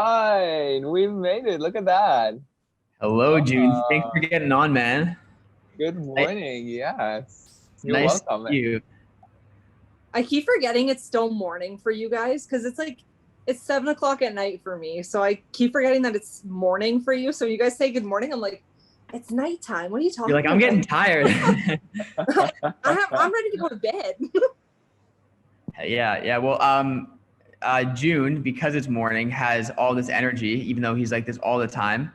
Fine, we made it. Look at that. Hello, June. Thanks for Oh, getting on, man. good I, morning. Yes, you're nice to welcome. see you. I keep forgetting it's still morning for you guys because it's 7 o'clock at night for me. So I keep forgetting that it's morning for you. So you guys say good morning. I'm like, it's nighttime. What are you talking You're like, I'm about? getting tired. I'm ready to go to bed. Yeah. Well, June, because it's morning, has all this energy, even though he's like this all the time.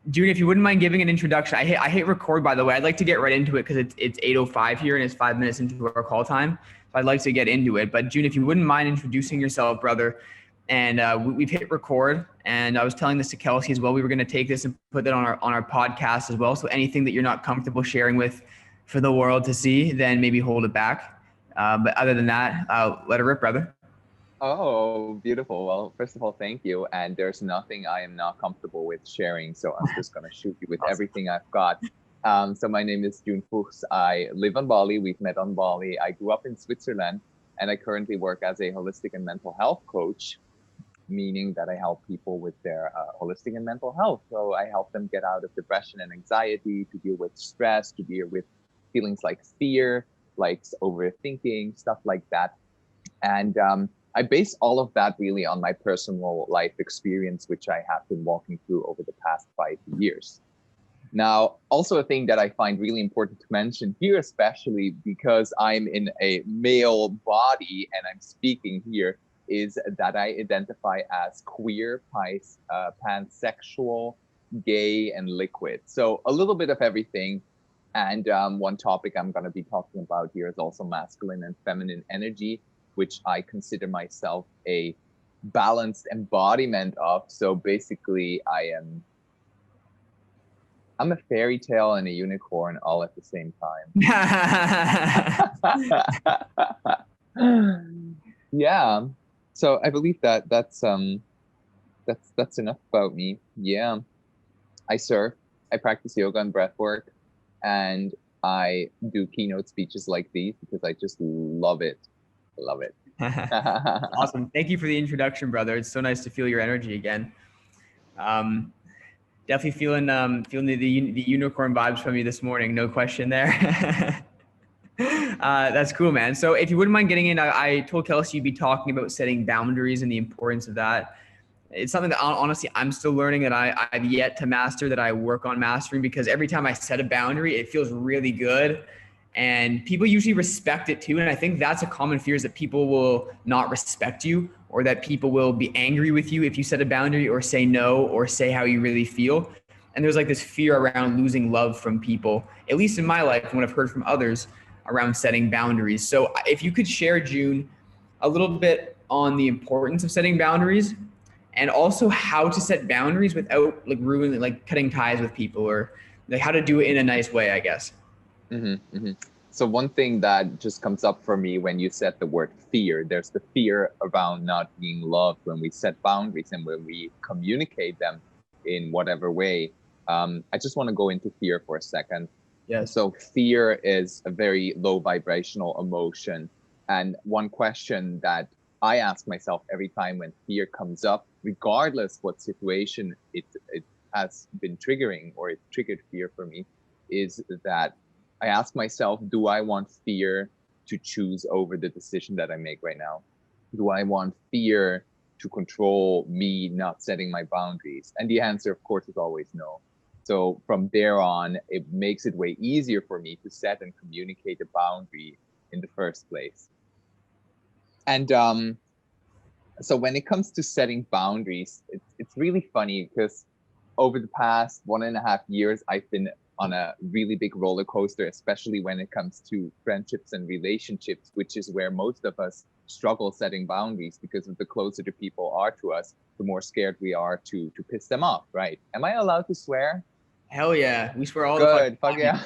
June, if you wouldn't mind giving an introduction, I hit record, by the way. I'd like to get right into it because it's 8:05 here and it's 5 minutes into our call time. So I'd like to get into it. But June, if you wouldn't mind introducing yourself, brother. And we've hit record, and I was telling this to Kelsey as well. We were going to take this and put that on our podcast as well. So anything that you're not comfortable sharing with for the world to see, then maybe hold it back. But other than that, let it rip, brother. Oh, beautiful. Well, first of all, thank you. And there's nothing I am not comfortable with sharing, so I'm just gonna shoot you with Awesome. everything I've got. So my name is June Fuchs. I live on Bali. We've met on Bali. I grew up in Switzerland, and I currently work as a holistic and mental health coach, meaning that I help people with their holistic and mental health. So I help them get out of depression and anxiety, to deal with stress, to deal with feelings like fear, like overthinking, stuff like that. And I base all of that really on my personal life experience, which I have been walking through over the past 5 years. Now, also a thing that I find really important to mention here, especially because I'm in a male body and I'm speaking here, is that I identify as queer, pansexual, gay, and liquid. So a little bit of everything. And one topic I'm going to be talking about here is also masculine and feminine energy, which I consider myself a balanced embodiment of. So basically, I'm a fairy tale and a unicorn all at the same time. Yeah. So I believe that's enough about me. Yeah. I surf, I practice yoga and breath work, and I do keynote speeches like these because I just love it. Love it. Awesome. Thank you for the introduction, brother. It's so nice to feel your energy again. Definitely feeling the unicorn vibes from you this morning. No question there. That's cool, man. So if you wouldn't mind getting in, I told Kelsey you'd be talking about setting boundaries and the importance of that. It's something that honestly I'm still learning, that I've yet to master, that I work on mastering, because every time I set a boundary, it feels really good. And people usually respect it too. And I think that's a common fear, is that people will not respect you, or that people will be angry with you if you set a boundary or say no or say how you really feel. And there's like this fear around losing love from people, at least in my life, and what I've heard from others around setting boundaries. So if you could share, June, a little bit on the importance of setting boundaries, and also how to set boundaries without like ruining, like cutting ties with people, or like how to do it in a nice way, I guess. Mm-hmm, mm-hmm. So one thing that just comes up for me when you said the word fear, there's the fear around not being loved when we set boundaries and when we communicate them in whatever way. I just want to go into fear for a second. Yes. So fear is a very low vibrational emotion. And one question that I ask myself every time when fear comes up, regardless what situation it has been triggering or it triggered fear for me, is that I ask myself, do I want fear to choose over the decision that I make right now? Do I want fear to control me not setting my boundaries? And the answer, of course, is always no. So from there on, it makes it way easier for me to set and communicate a boundary in the first place. And so when it comes to setting boundaries, it's really funny because over the past 1.5 years, I've been on a really big roller coaster, especially when it comes to friendships and relationships, which is where most of us struggle setting boundaries, because the closer the people are to us, the more scared we are to piss them off, right? Am I allowed to swear? Hell yeah, we swear all Good, the fuck yeah.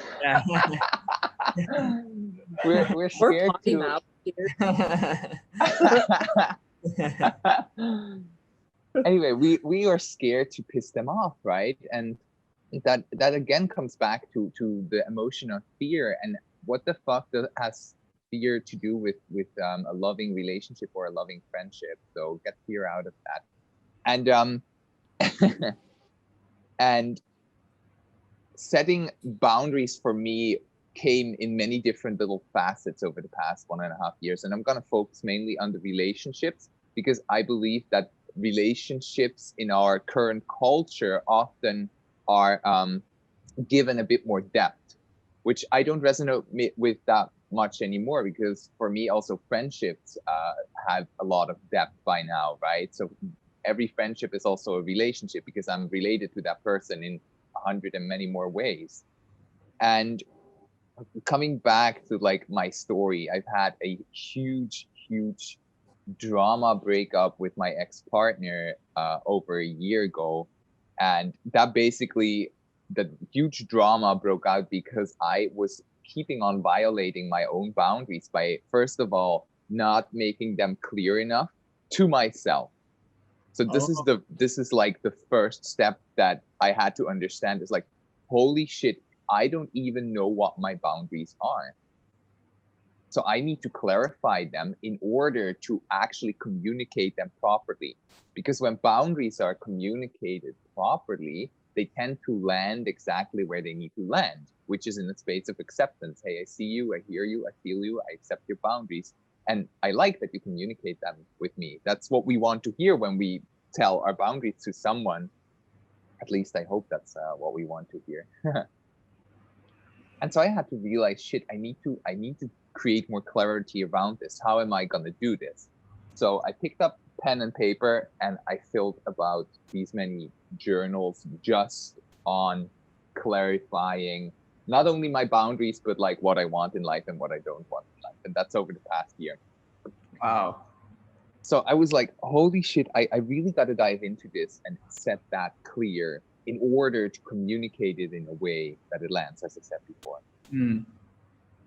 We're scared to. Anyway, we are scared to piss them off, right? And that again comes back to the emotion of fear. And what the fuck has fear to do with a loving relationship or a loving friendship? So get fear out of that. And and setting boundaries for me came in many different little facets over the past 1.5 years. And I'm going to focus mainly on the relationships, because I believe that relationships in our current culture often are given a bit more depth, which I don't resonate with that much anymore, because for me also friendships have a lot of depth by now, right? So every friendship is also a relationship, because I'm related to that person in 100 and many more ways. And coming back to like my story, I've had a huge drama breakup with my ex-partner over a year ago. And that basically, the huge drama broke out because I was keeping on violating my own boundaries by, first of all, not making them clear enough to myself. So this is like the first step that I had to understand, is like, holy shit, I don't even know what my boundaries are. So I need to clarify them in order to actually communicate them properly. Because when boundaries are communicated properly, they tend to land exactly where they need to land, which is in the space of acceptance. Hey, I see you, I hear you, I feel you, I accept your boundaries. And I like that you communicate them with me. That's what we want to hear when we tell our boundaries to someone. At least I hope that's what we want to hear. And so I had to realize, shit, I need to create more clarity around this. How am I going to do this? So I picked up pen and paper and I filled about these many journals just on clarifying not only my boundaries, but like what I want in life and what I don't want in life. And that's over the past year. Wow. So I was like, holy shit, I really got to dive into this and set that clear in order to communicate it in a way that it lands, as I said before. Mm.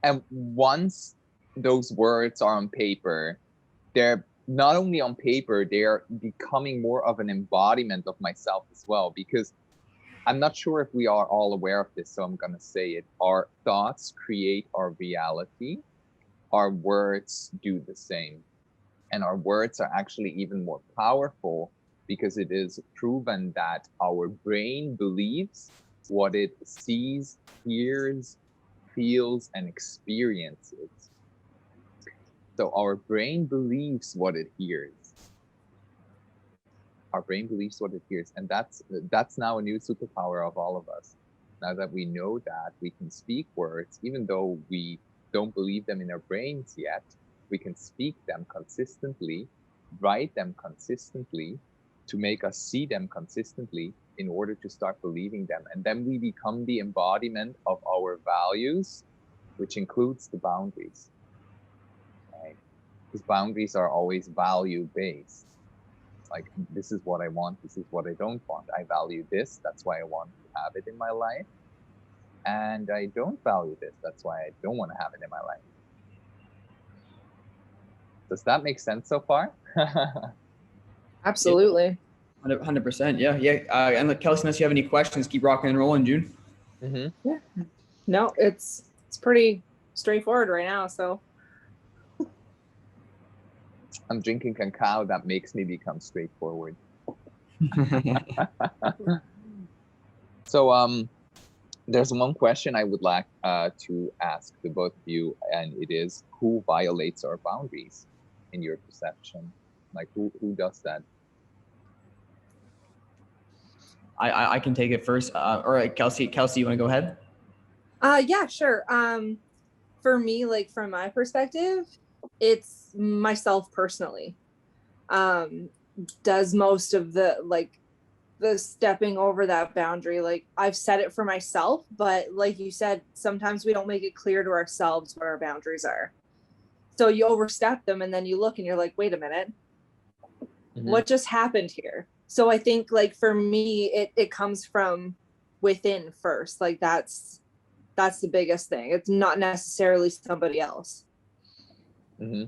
And once those words are on paper, they're not only on paper, they're becoming more of an embodiment of myself as well. Because I'm not sure if we are all aware of this, so I'm going to say it. Our thoughts create our reality. Our words do the same. And our words are actually even more powerful, because it is proven that our brain believes what it sees, hears, feels, and experiences. So our brain believes what it hears. Our brain believes what it hears. And that's now a new superpower of all of us. Now that we know that, we can speak words, even though we don't believe them in our brains yet, we can speak them consistently, write them consistently, to make us see them consistently in order to start believing them. And then we become the embodiment of our values, which includes the boundaries. Right? Because boundaries are always value-based. Like, this is what I want, this is what I don't want. I value this, that's why I want to have it in my life. And I don't value this, that's why I don't want to have it in my life. Does that make sense so far? Absolutely. 100%. Yeah. And like, Kelsey, unless you have any questions, keep rocking and rolling, June. Mm-hmm. Yeah. No, it's pretty straightforward right now. So I'm drinking cacao that makes me become straightforward. So there's one question I would like to ask the both of you, and it is, who violates our boundaries in your perception? Like, who does that? I can take it first. Or Kelsey, you want to go ahead? Yeah, sure. For me, like from my perspective, it's myself personally. Does most of the stepping over that boundary. Like, I've set it for myself, but like you said, sometimes we don't make it clear to ourselves what our boundaries are. So you overstep them and then you look and you're like, wait a minute, what just happened here? So I think, like, for me, it comes from within first. Like, that's the biggest thing. It's not necessarily somebody else. Yeah,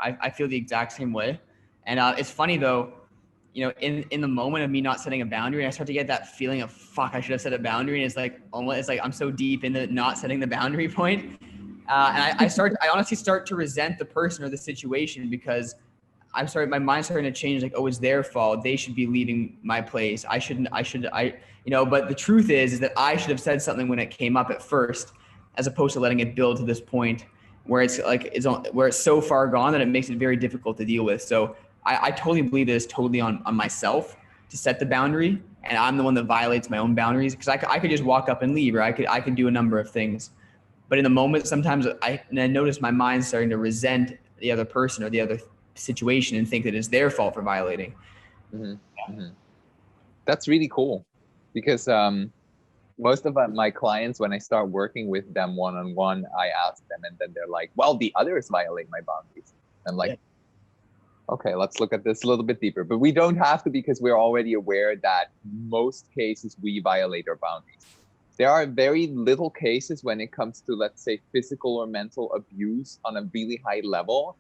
I feel the exact same way. And it's funny though, you know, in the moment of me not setting a boundary, I start to get that feeling of, fuck, I should have set a boundary. And it's like, almost, it's like I'm so deep into not setting the boundary point. And I honestly start to resent the person or the situation, because my mind's starting to change. Like, oh, it's their fault. They should be leaving my place. But the truth is that I should have said something when it came up at first, as opposed to letting it build to this point where where it's so far gone that it makes it very difficult to deal with. So I totally believe that it's totally on myself to set the boundary, and I'm the one that violates my own boundaries, because I could just walk up and leave, or I could do a number of things. But in the moment, sometimes I notice my mind starting to resent the other person or the other situation and think that it's their fault for violating. Mm-hmm. Mm-hmm. That's really cool, because most of my clients, when I start working with them one-on-one, I ask them, and then they're like, well, the others violate my boundaries. I'm like, okay, let's look at this a little bit deeper. But we don't have to, because we're already aware that most cases we violate our boundaries. There are very little cases when it comes to, let's say, physical or mental abuse on a really high level,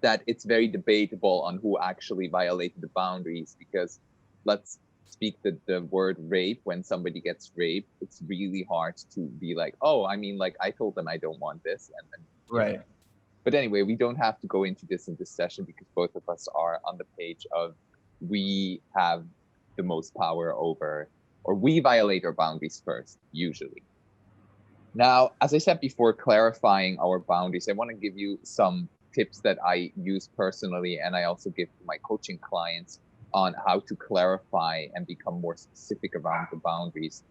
that it's very debatable on who actually violated the boundaries. Because let's speak the word rape. When somebody gets raped, it's really hard to be like, oh, I mean, like, I told them I don't want this. And right. But anyway, we don't have to go into this in this session, because both of us are on the page of we have the most power over, or we violate our boundaries first, usually. Now, as I said before, clarifying our boundaries, I want to give you some tips that I use personally, and I also give to my coaching clients on how to clarify and become more specific around the boundaries.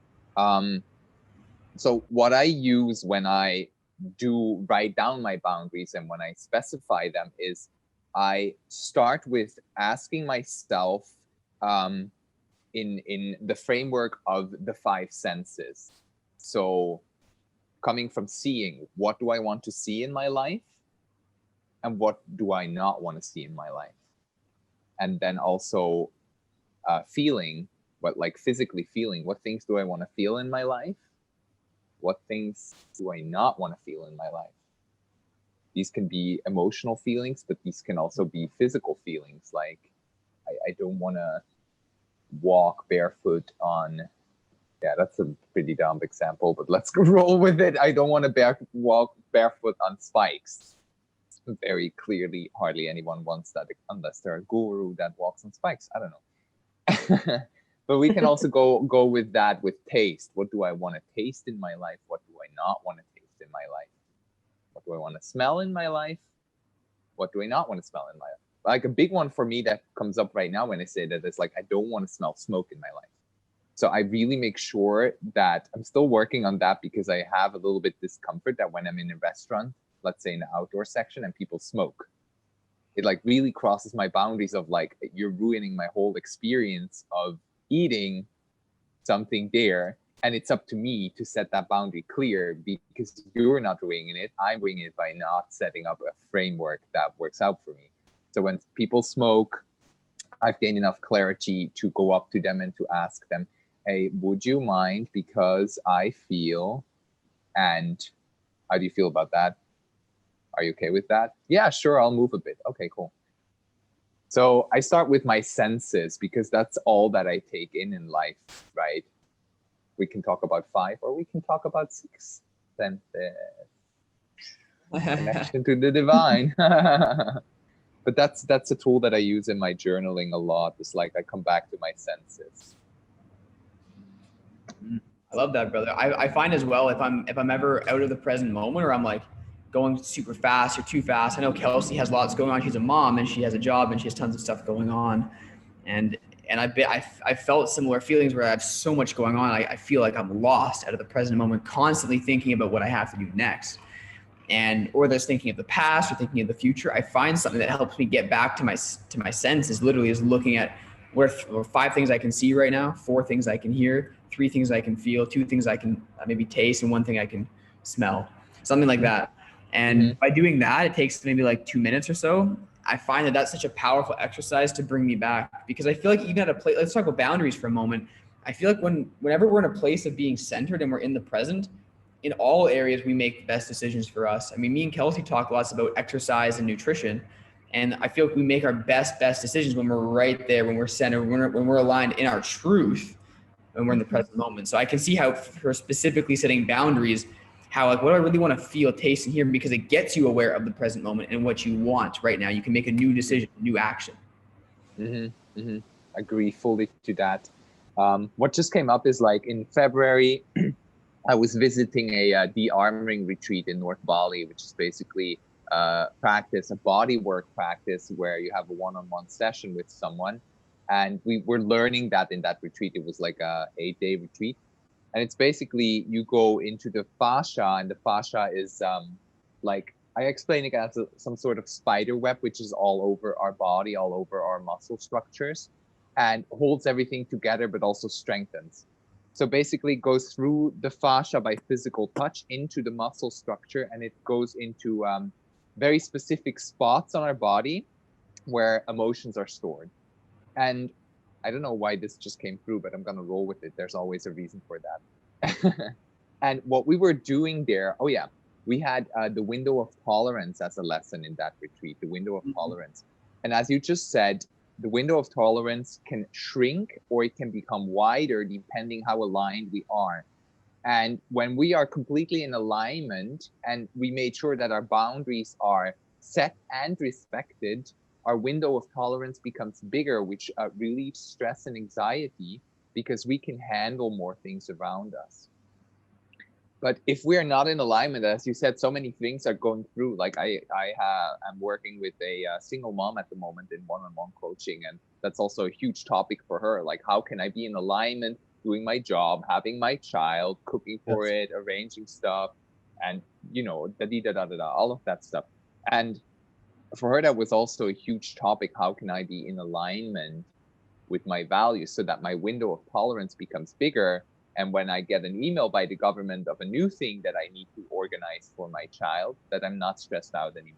So what I use when I do write down my boundaries and when I specify them is I start with asking myself in the framework of the 5 senses. So coming from seeing, what do I want to see in my life? And what do I not want to see in my life? And then also feeling, physically feeling, what things do I want to feel in my life? What things do I not want to feel in my life? These can be emotional feelings, but these can also be physical feelings. Like, I don't want to walk barefoot on, that's a pretty dumb example, but let's roll with it. I don't want to walk barefoot on spikes. Very clearly, hardly anyone wants that, unless they're a guru that walks on spikes. I don't know. But we can also go with that with taste. What do I want to taste in my life? What do I not want to taste in my life? What do I want to smell in my life? What do I not want to smell in my life? Like, a big one for me that comes up right now when I say that is, like, I don't want to smell smoke in my life. So I really make sure that I'm still working on that, because I have a little bit discomfort that when I'm in a restaurant, let's say in the outdoor section, and people smoke, it like really crosses my boundaries of like, you're ruining my whole experience of eating something there. And it's up to me to set that boundary clear, because you're not doing it. I'm doing it by not setting up a framework that works out for me. So when people smoke, I've gained enough clarity to go up to them and to ask them, hey, would you mind, because I feel, and how do you feel about that? Are you okay with that? Yeah, sure, I'll move a bit. Okay, cool. So I start with my senses, because that's all that I take in life, right? We can talk about 5, or we can talk about 6 senses. Connection to the divine. But that's a tool that I use in my journaling a lot. It's like I come back to my senses. I love that, brother. I find as well, if I'm ever out of the present moment, or I'm like going super fast or too fast. I know Kelsey has lots going on. She's a mom and she has a job and she has tons of stuff going on. And I felt similar feelings where I have so much going on. I feel like I'm lost out of the present moment, constantly thinking about what I have to do next. And, or there's thinking of the past or thinking of the future. I find something that helps me get back to my senses, literally, is looking at where 5 things I can see right now, 4 things I can hear, 3 things I can feel, 2 things I can maybe taste, and 1 thing I can smell, something like that. And by doing that, it takes maybe like 2 minutes or so. I find that that's such a powerful exercise to bring me back, because I feel like even at a place, let's talk about boundaries for a moment. I feel like whenever we're in a place of being centered and we're in the present, in all areas, we make the best decisions for us. I mean, me and Kelsey talk lots about exercise and nutrition. And I feel like we make our best decisions when we're right there, when we're centered, when we're aligned in our truth, when we're in the present moment. So I can see how, for specifically setting boundaries, how like, what do I really want to feel, taste, and hear? Because it gets you aware of the present moment and what you want right now. You can make a new decision, new action. Agree fully to that. What just came up is like in February, I was visiting a de-armoring retreat in North Bali, which is basically a body work practice where you have a one-on-one session with someone. And we were learning that in that retreat. It was like a 8-day retreat. And it's basically you go into the fascia, and the fascia is like, I explain it as some sort of spider web, which is all over our body, all over our muscle structures, and holds everything together, but also strengthens. So basically it goes through the fascia by physical touch into the muscle structure, and it goes into very specific spots on our body where emotions are stored. And I don't know why this just came through, but I'm going to roll with it. There's always a reason for that. And what we were doing there, we had the window of tolerance as a lesson in that retreat, the window of tolerance. And as you just said, the window of tolerance can shrink or it can become wider depending how aligned we are. And when we are completely in alignment and we made sure that our boundaries are set and respected, our window of tolerance becomes bigger, which relieves stress and anxiety because we can handle more things around us. But if we're not in alignment, as you said, so many things are going through. Like I'm working with a single mom at the moment in one-on-one coaching, and that's also a huge topic for her. Like, how can I be in alignment, doing my job, having my child, cooking for it, arranging stuff, and all of that stuff. And for her, that was also a huge topic. How can I be in alignment with my values so that my window of tolerance becomes bigger? And when I get an email by the government of a new thing that I need to organize for my child, that I'm not stressed out anymore.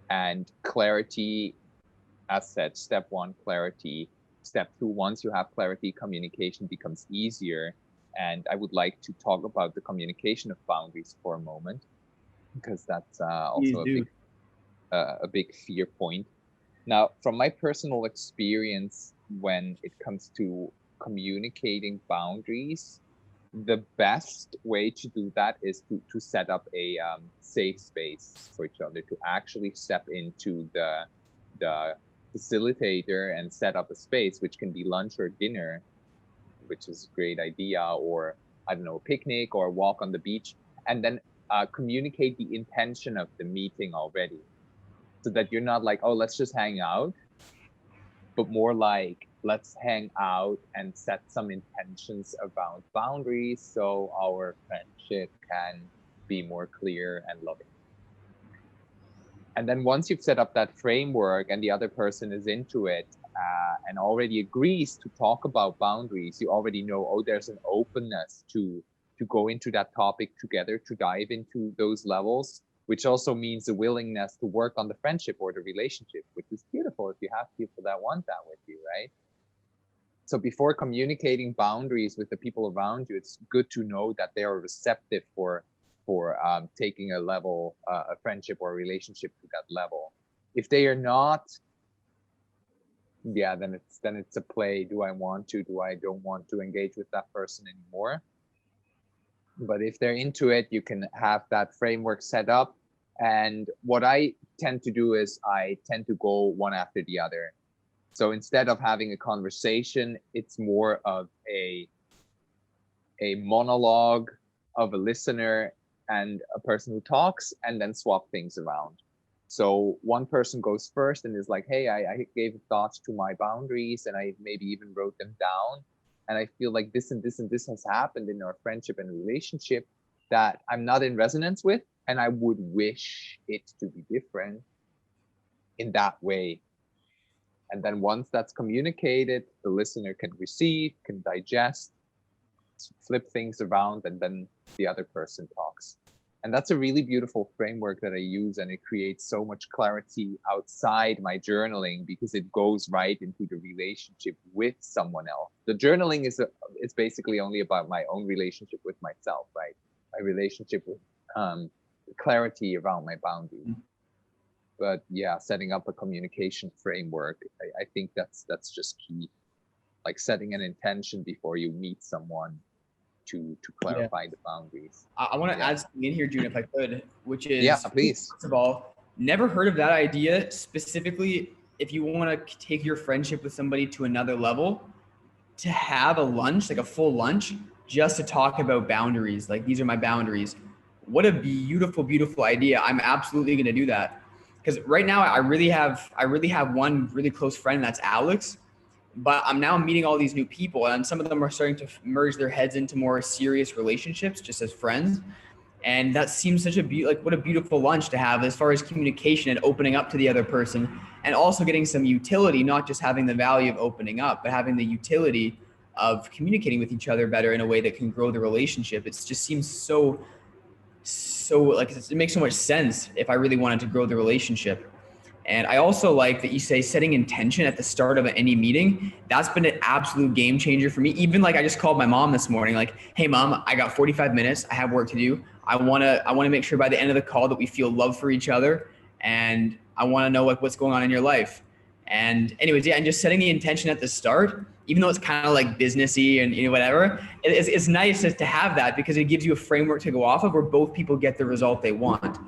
And clarity, as said, step 1, clarity. Step 2, once you have clarity, communication becomes easier. And I would like to talk about the communication of boundaries for a moment, because that's also a big fear point. Now, from my personal experience, when it comes to communicating boundaries, the best way to do that is to set up a safe space for each other, to actually step into the facilitator and set up a space, which can be lunch or dinner, which is a great idea, or I don't know, a picnic or a walk on the beach, and then communicate the intention of the meeting already, so that you're not like, oh, let's just hang out, but more like, let's hang out and set some intentions around boundaries so our friendship can be more clear and loving. And then once you've set up that framework and the other person is into it and already agrees to talk about boundaries, you already know, oh, there's an openness to go into that topic together, to dive into those levels, which also means a willingness to work on the friendship or the relationship, which is beautiful if you have people that want that with you, right? So before communicating boundaries with the people around you, it's good to know that they are receptive for taking a level, a friendship or a relationship to that level. If they are not, then it's a play. Do I want to? Do I don't want to engage with that person anymore? But if they're into it, you can have that framework set up. And what I tend to do is I tend to go one after the other. So instead of having a conversation, it's more of a monologue of a listener and a person who talks, and then swap things around. So one person goes first and is like, hey, I gave thoughts to my boundaries and I maybe even wrote them down. And I feel like this and this and this has happened in our friendship and relationship that I'm not in resonance with, and I would wish it to be different in that way. And then once that's communicated, the listener can receive, can digest, flip things around, and then the other person talks. And that's a really beautiful framework that I use, and it creates so much clarity outside my journaling because it goes right into the relationship with someone else. The journaling is basically only about my own relationship with myself, right? My relationship with clarity around my boundaries. Mm-hmm. But yeah, setting up a communication framework, I think that's just key. Like setting an intention before you meet someone to clarify the boundaries. I want to add something in here, June, if I could, which is, please. First of all, never heard of that idea specifically. If you want to take your friendship with somebody to another level, to have a lunch, like a full lunch, just to talk about boundaries. Like, these are my boundaries. What a beautiful, beautiful idea. I'm absolutely going to do that. Because right now I really have one really close friend, that's Alex, but I'm now meeting all these new people, and some of them are starting to merge their heads into more serious relationships just as friends. And that seems such what a beautiful lunch to have as far as communication and opening up to the other person, and also getting some utility, not just having the value of opening up, but having the utility of communicating with each other better in a way that can grow the relationship. It just seems so like, it makes so much sense if I really wanted to grow the relationship. And I also like that you say setting intention at the start of any meeting. That's been an absolute game changer for me. Even like, I just called my mom this morning, like, hey mom, I got 45 minutes. I have work to do. I want to make sure by the end of the call that we feel love for each other. And I want to know like what's going on in your life. And anyways, and just setting the intention at the start, even though it's kind of like businessy and whatever, it's nice to have that, because it gives you a framework to go off of where both people get the result they want.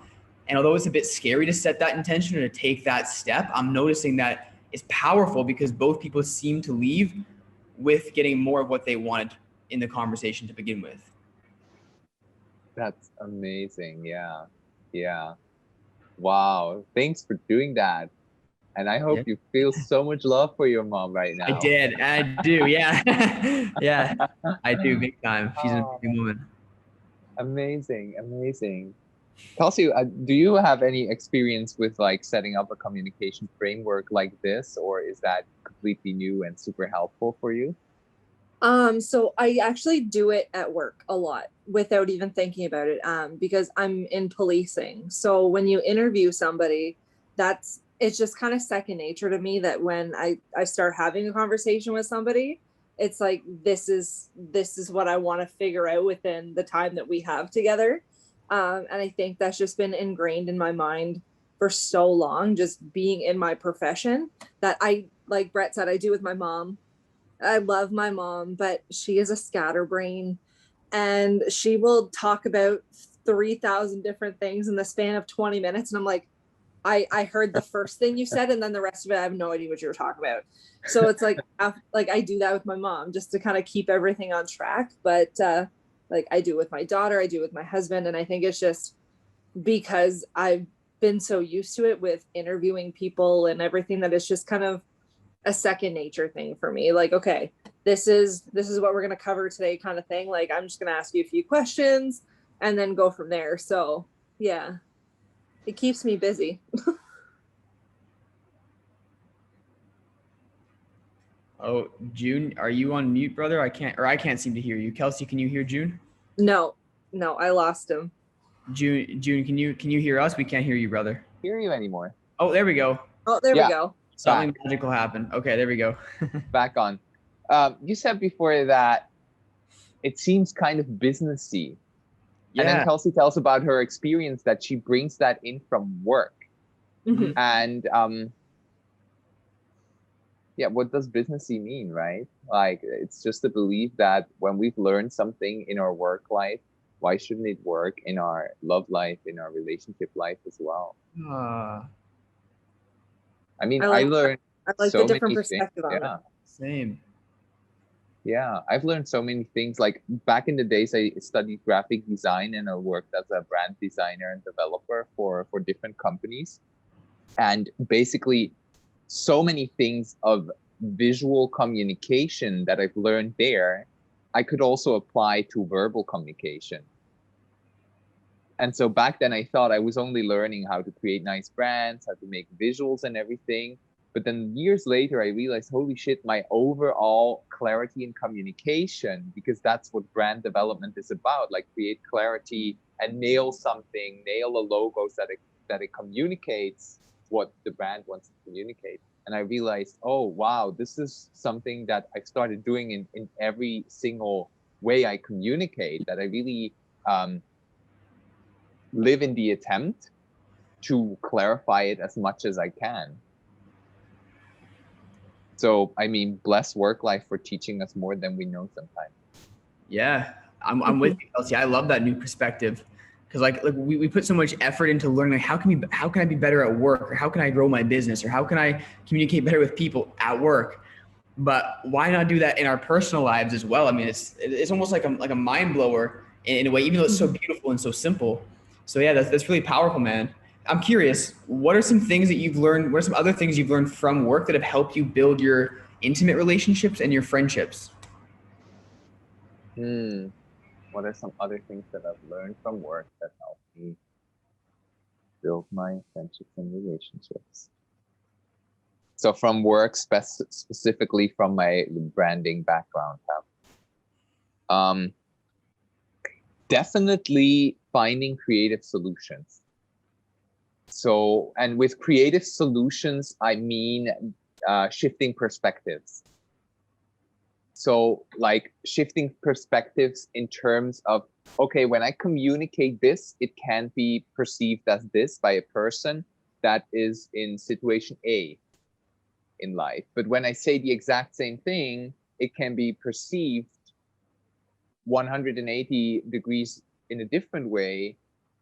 And although it's a bit scary to set that intention or to take that step, I'm noticing that it's powerful, because both people seem to leave with getting more of what they wanted in the conversation to begin with. That's amazing. Yeah. Wow. Thanks for doing that. And I hope you feel so much love for your mom right now. I do. Yeah. Yeah, I do, big time. She's an amazing woman. Amazing. Kelsey, do you have any experience with like setting up a communication framework like this, or is that completely new and super helpful for you? So I actually do it at work a lot without even thinking about it, because I'm in policing. So when you interview somebody, it's just kind of second nature to me that when I start having a conversation with somebody, it's like, this is what I want to figure out within the time that we have together. And I think that's just been ingrained in my mind for so long, just being in my profession, that like Brett said, I do with my mom. I love my mom, but she is a scatterbrain, and she will talk about 3,000 different things in the span of 20 minutes. And I'm like, I heard the first thing you said, and then the rest of it, I have no idea what you were talking about. So it's like I do that with my mom just to kind of keep everything on track. But like, I do with my daughter, I do with my husband. And I think it's just because I've been so used to it with interviewing people and everything, that it's just kind of a second nature thing for me. Like, okay, this is what we're going to cover today, kind of thing. Like, I'm just going to ask you a few questions and then go from there. So yeah, it keeps me busy. Oh, June, are you on mute, brother? I can't seem to hear you. Kelsey, can you hear June? No, I lost him. June, can you hear us? We can't hear you, brother. Hear you anymore. Oh, there we go. Oh, there we go. Something magical happened. Okay, there we go. Back on. You said before that it seems kind of businessy. Yeah. And then Kelsey tells about her experience that she brings that in from work. Mm-hmm. And what does businessy mean, right? Like, it's just the belief that when we've learned something in our work life, why shouldn't it work in our love life, in our relationship life as well? I mean, I learned so the different perspective on it. Same. Yeah, I've learned so many things. Like, back in the days, I studied graphic design, and I worked as a brand designer and developer for different companies. And basically, so many things of visual communication that I've learned there, I could also apply to verbal communication. And so back then I thought I was only learning how to create nice brands, how to make visuals and everything. But then years later, I realized, holy shit, my overall clarity in communication, because that's what brand development is about, like create clarity and nail something, nail a logo so that it communicates what the brand wants to communicate. And I realized, oh, wow, this is something that I started doing in every single way I communicate, that I really live in the attempt to clarify it as much as I can. So, I mean, bless work life for teaching us more than we know sometimes. Yeah, I'm with you, Kelsey. I love that new perspective. Because like we put so much effort into learning, like how can I be better at work, or how can I grow my business, or how can I communicate better with people at work? But why not do that in our personal lives as well? I mean, it's almost like a mind blower in a way, even though it's so beautiful and so simple. So yeah, that's really powerful, man. I'm curious, what are some things that you've learned? What are some other things you've learned from work that have helped you build your intimate relationships and your friendships? What are some other things that I've learned from work that help me build my friendships and relationships? So from work, specifically from my branding background, definitely finding creative solutions. So, and with creative solutions, I mean shifting perspectives. So like shifting perspectives in terms of, okay, when I communicate this, it can be perceived as this by a person that is in situation A in life. But when I say the exact same thing, it can be perceived 180 degrees in a different way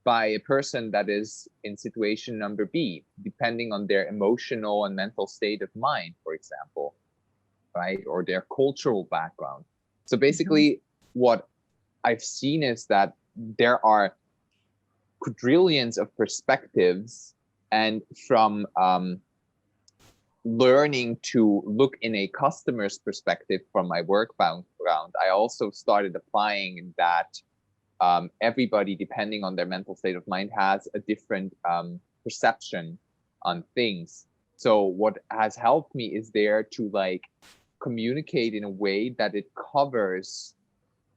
by a person that is in situation number B, depending on their emotional and mental state of mind, for example, right? Or their cultural background. So basically, what I've seen is that there are quadrillions of perspectives, and from learning to look in a customer's perspective from my work background, I also started applying that everybody, depending on their mental state of mind, has a different perception on things. So what has helped me is there to like communicate in a way that it covers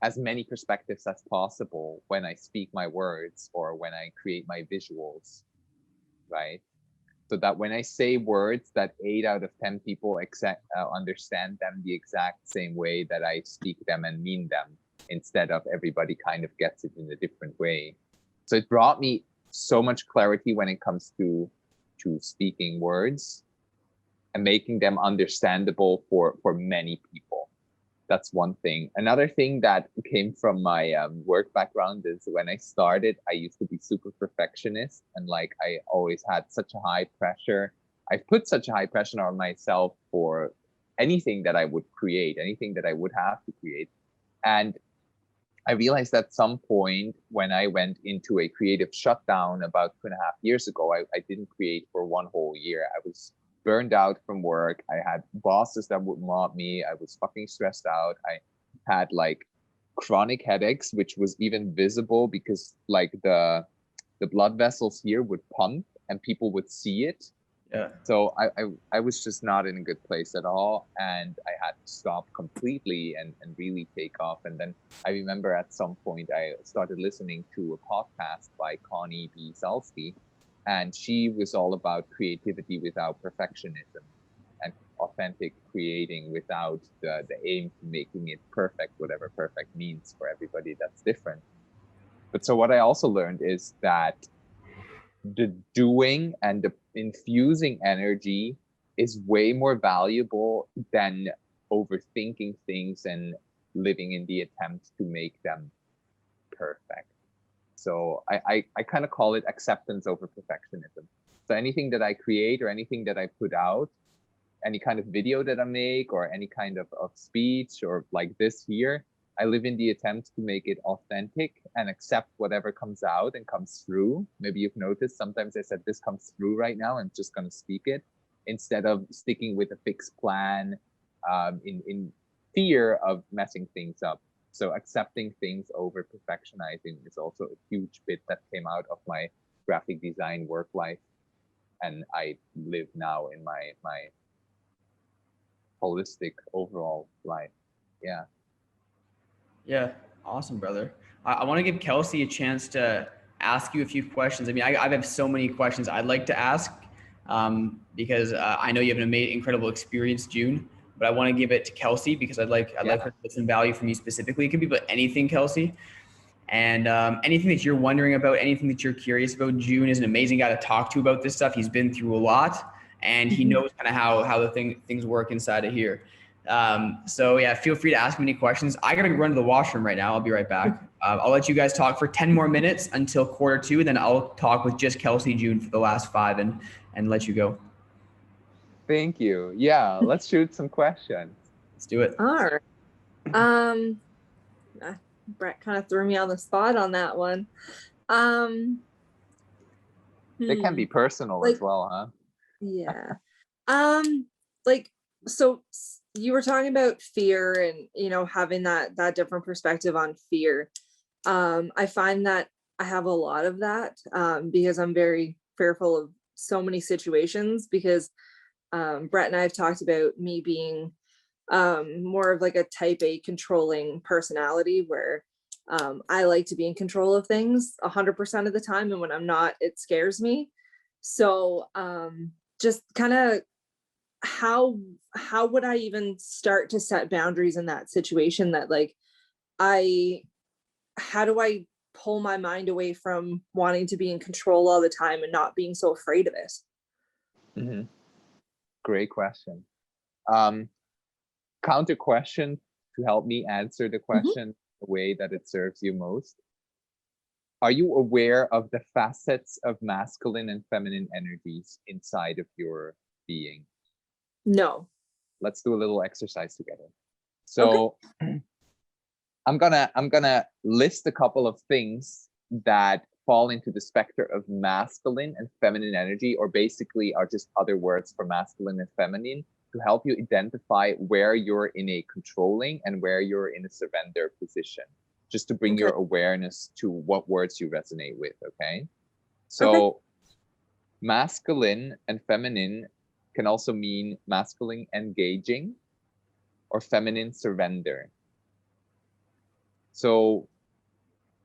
as many perspectives as possible when I speak my words or when I create my visuals, right? So that when I say words, that 8 out of 10 people understand them the exact same way that I speak them and mean them, instead of everybody kind of gets it in a different way. So it brought me so much clarity when it comes to speaking words and making them understandable for many people. That's one thing. Another thing that came from my work background is when I started, I used to be super perfectionist, and like I always had such a high pressure. I put such a high pressure on myself for anything that I would create, anything that I would have to create. And I realized at some point when I went into a creative shutdown about 2.5 years ago, I didn't create for 1 whole year. I was burned out from work. I had bosses that would mob me. I was fucking stressed out. I had like chronic headaches, which was even visible because like the blood vessels here would pump and people would see it. Yeah. So I was just not in a good place at all, and I had to stop completely and really take off. And then I remember at some point I started listening to a podcast by Connie B. Salsky, and she was all about creativity without perfectionism and authentic creating without the aim to making it perfect, whatever perfect means for everybody. That's different. But so what I also learned is that the doing and the infusing energy is way more valuable than overthinking things and living in the attempt to make them perfect. So I kind of call it acceptance over perfectionism. So anything that I create or anything that I put out, any kind of video that I make or any kind of speech or like this here, I live in the attempt to make it authentic and accept whatever comes out and comes through. Maybe you've noticed sometimes I said this comes through right now, I'm just going to speak it instead of sticking with a fixed plan in fear of messing things up. So accepting things over perfectionizing is also a huge bit that came out of my graphic design work life. And I live now in my holistic overall life. Yeah. Yeah, awesome, brother. I want to give Kelsey a chance to ask you a few questions. I mean, I have so many questions I'd like to ask because I know you have an incredible experience, June, but I want to give it to Kelsey because I'd like her to get some value from you specifically. It can be about anything, Kelsey. And anything that you're wondering about, anything that you're curious about. June is an amazing guy to talk to about this stuff. He's been through a lot and he knows kind of how the things work inside of here. So yeah, feel free to ask me any questions. I gotta run to the washroom right now. I'll be right back. I'll let you guys talk for 10 more minutes until 1:45, then I'll talk with just Kelsey June for the last 5 and let you go. Thank you. Yeah, let's shoot some questions. Let's do it. All right. Brett kind of threw me on the spot on that one. They can be personal as well, huh? Yeah. Like, so you were talking about fear and, you know, having that different perspective on fear. I find that I have a lot of that, because I'm very fearful of so many situations, because Brett and I have talked about me being more of like a type A controlling personality, where I like to be in control of things 100% of the time, and when I'm not, it scares me. So just kind of how would I even start to set boundaries in that situation, that like how do I pull my mind away from wanting to be in control all the time and not being so afraid of it? Mm-hmm. Great question. Counter question to help me answer the question the way that it serves you most. Are you aware of the facets of masculine and feminine energies inside of your being? No. Let's do a little exercise together. So I'm gonna list a couple of things that fall into the spectrum of masculine and feminine energy, or basically are just other words for masculine and feminine, to help you identify where you're in a controlling and where you're in a surrender position, just to bring your awareness to what words you resonate with. Okay. So masculine and feminine can also mean masculine engaging or feminine surrender. So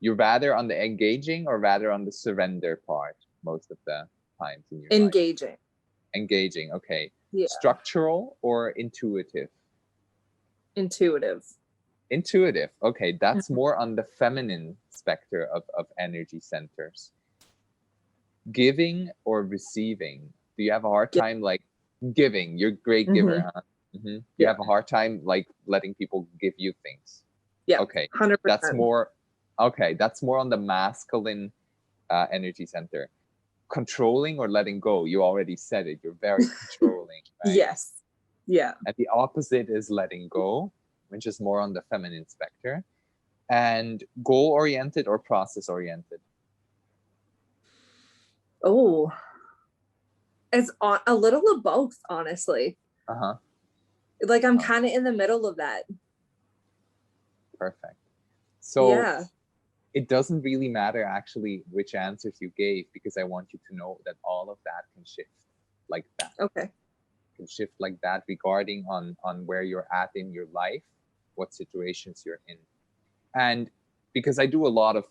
you're rather on the engaging or rather on the surrender part most of the times in your engaging life? Engaging. Okay. Yeah. Structural or intuitive? Intuitive. Okay, that's more on the feminine spectrum of energy centers. Giving or receiving? Do you have a hard time like giving? You're a great giver, huh? You have a hard time like letting people give you things? Yeah. Okay. 100%. That's more on the masculine energy center. Controlling or letting go? You already said it. You're very controlling, right? Yes. Yeah. And the opposite is letting go, which is more on the feminine spectrum. And goal-oriented or process-oriented? Oh, it's a little of both, honestly. Like I'm kind of in the middle of that. Perfect. So it doesn't really matter actually which answers you gave, because I want you to know that all of that can shift like that. Okay. Can shift like that regarding on where you're at in your life, what situations you're in. And because I do a lot of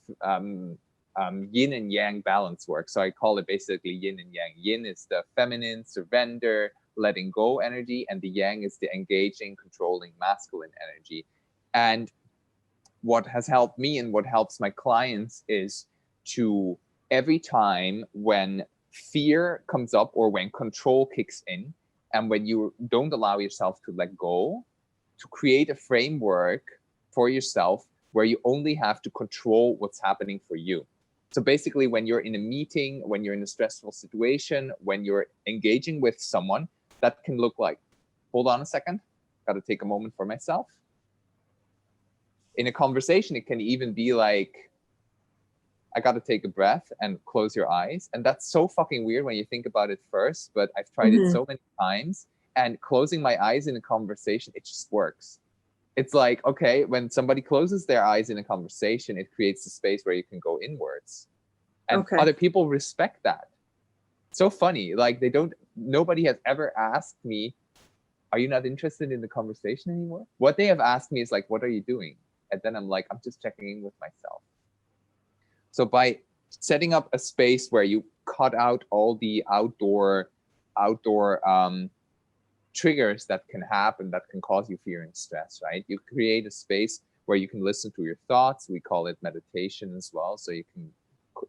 yin and yang balance work, so I call it basically yin and yang. Yin is the feminine, surrender, letting go energy, and the yang is the engaging, controlling, masculine energy. And what has helped me and what helps my clients is to, every time when fear comes up or when control kicks in, and when you don't allow yourself to let go, to create a framework for yourself where you only have to control what's happening for you. So basically, when you're in a meeting, when you're in a stressful situation, when you're engaging with someone, that can look like, hold on a second, got to take a moment for myself. In a conversation, it can even be like, I got to take a breath and close your eyes. And that's so fucking weird when you think about it first, but I've tried it so many times, and closing my eyes in a conversation, it just works. It's like, okay, when somebody closes their eyes in a conversation, it creates a space where you can go inwards. And other people respect that. So funny. Like nobody has ever asked me, are you not interested in the conversation anymore? What they have asked me is like, what are you doing? And then I'm like, I'm just checking in with myself. So by setting up a space where you cut out all the outdoor triggers that can happen, that can cause you fear and stress, right? You create a space where you can listen to your thoughts. We call it meditation as well. So you can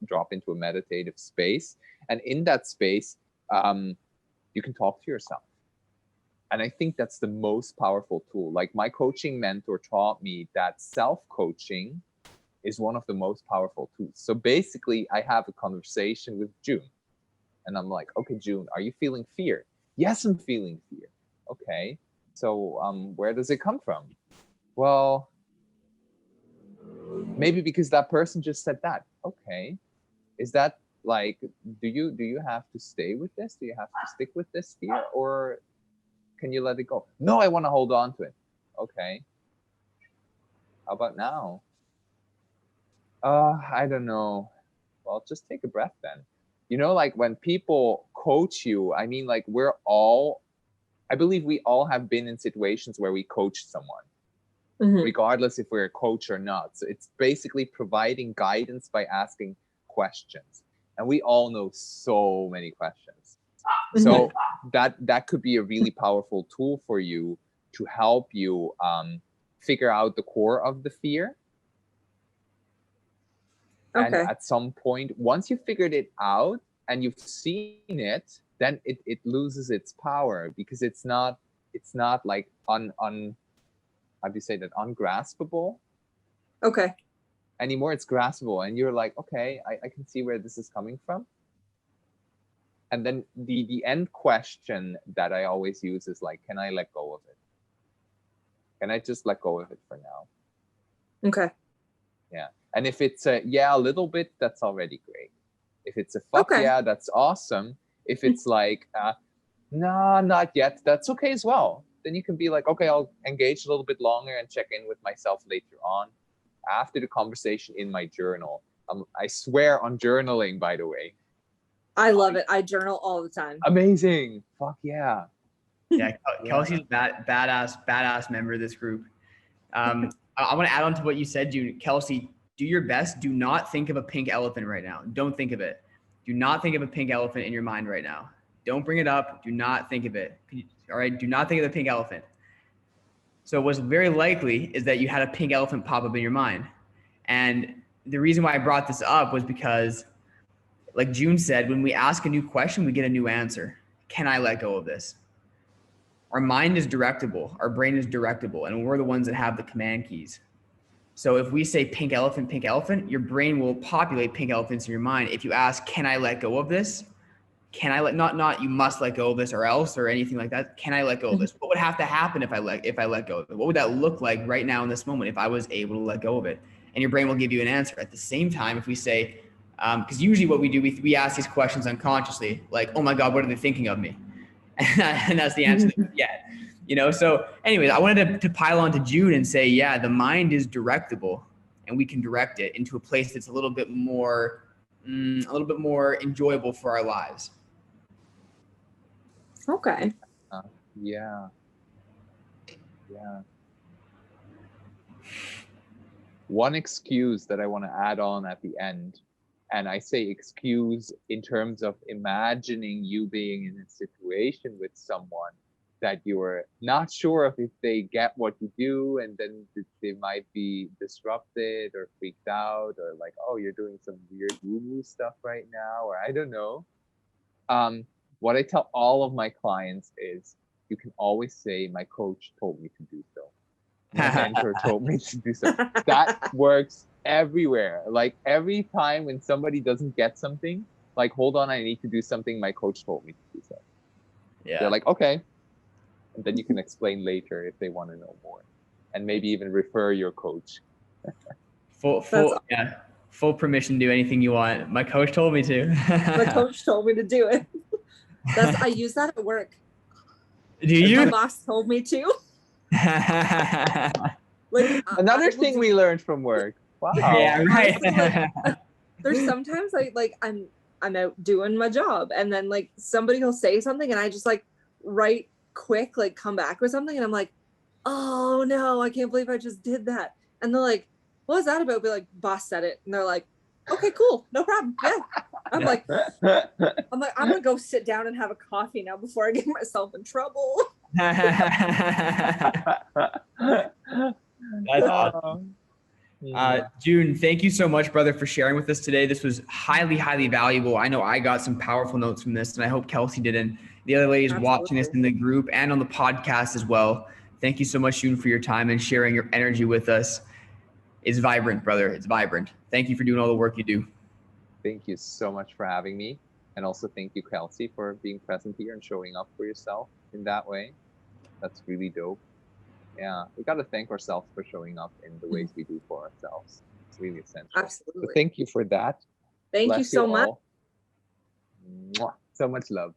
drop into a meditative space. And in that space, you can talk to yourself. And I think that's the most powerful tool. Like my coaching mentor taught me that self-coaching is one of the most powerful tools. So basically I have a conversation with June and I'm like, okay, June, are you feeling fear? Yes, I'm feeling fear. Okay. So where does it come from? Well, maybe because that person just said that. Okay. Is that like, do you have to stay with this? Do you have to stick with this fear, or can you let it go? No, I want to hold on to it. Okay. How about now? I don't know. Well, just take a breath then. You know, like when people coach you, I mean, like I believe we all have been in situations where we coach someone, regardless if we're a coach or not. So it's basically providing guidance by asking questions. And we all know so many questions. So that could be a really powerful tool for you to help you figure out the core of the fear. And at some point, once you figured it out and you've seen it, then it loses its power, because it's not like how do you say that, ungraspable anymore. It's graspable, and you're like, okay, I can see where this is coming from. And then the end question that I always use is like, can I let go of it? Can I just let go of it for now? Okay. Yeah. And if it's a little bit, that's already great. If it's a fuck yeah, that's awesome. If it's like, no, not yet, that's okay as well. Then you can be like, okay, I'll engage a little bit longer and check in with myself later on after the conversation in my journal. I swear on journaling, by the way. I love it. I journal all the time. Amazing. Fuck yeah. Yeah, Kelsey's badass member of this group. I want to add on to what you said, June. Kelsey, do your best. Do not think of a pink elephant right now. Don't think of it. Do not think of a pink elephant in your mind right now. Don't bring it up. Do not think of it. All right. Do not think of the pink elephant. So what's very likely is that you had a pink elephant pop up in your mind. And the reason why I brought this up was because, like June said, when we ask a new question, we get a new answer. Can I let go of this? Our mind is directable. Our brain is directable. And we're the ones that have the command keys. So if we say pink elephant, your brain will populate pink elephants in your mind. If you ask, can I let go of this? Can I not you must let go of this or else or anything like that. Can I let go of this? What would have to happen if I let go of it? What would that look like right now in this moment if I was able to let go of it? And your brain will give you an answer. At the same time, if we say, because usually what we do, we ask these questions unconsciously, like, oh my God, what are they thinking of me? And that's the answer that we get. You know, so anyways, I wanted to pile on to June and say, yeah, the mind is directable, and we can direct it into a place that's a little bit more enjoyable for our lives. Okay. Yeah. One excuse that I want to add on at the end, and I say excuse in terms of imagining you being in a situation with someone that you are not sure of if they get what you do, and then they might be disrupted or freaked out, or like, oh, you're doing some weird woo-woo stuff right now, or I don't know. What I tell all of my clients is, you can always say, my coach told me to do so. My mentor told me to do so. That works everywhere. Like every time when somebody doesn't get something, like, hold on, I need to do something, my coach told me to do so. Yeah. They're like, okay. And then you can explain later if they want to know more, and maybe even refer your coach. Full permission to do anything you want. My coach told me to. My coach told me to do it. I use that at work. Do you? My boss told me to. Like another thing we learned from work. Wow. Yeah, right. Honestly, like, there's sometimes I'm out doing my job, and then like somebody will say something, and I just like right quick like come back with something, and I'm like, oh no, I can't believe I just did that. And they're like, what was that about? I'll be like, boss said it. And they're like, okay, cool, no problem. Yeah. I'm like, I'm gonna go sit down and have a coffee now before I get myself in trouble. That's awesome. June, thank you so much, brother, for sharing with us today. This was highly, highly valuable. I know I got some powerful notes from this, and I hope Kelsey did. And the other ladies watching us Absolutely. in the group and on the podcast as well. Thank you so much, Shun, for your time and sharing your energy with us. It's vibrant, brother. It's vibrant. Thank you for doing all the work you do. Thank you so much for having me. And also thank you, Kelsey, for being present here and showing up for yourself in that way. That's really dope. Yeah, we got to thank ourselves for showing up in the ways we do for ourselves. It's really essential. So Absolutely. thank you for that. Thank you Bless so much. all. Mwah. So much love.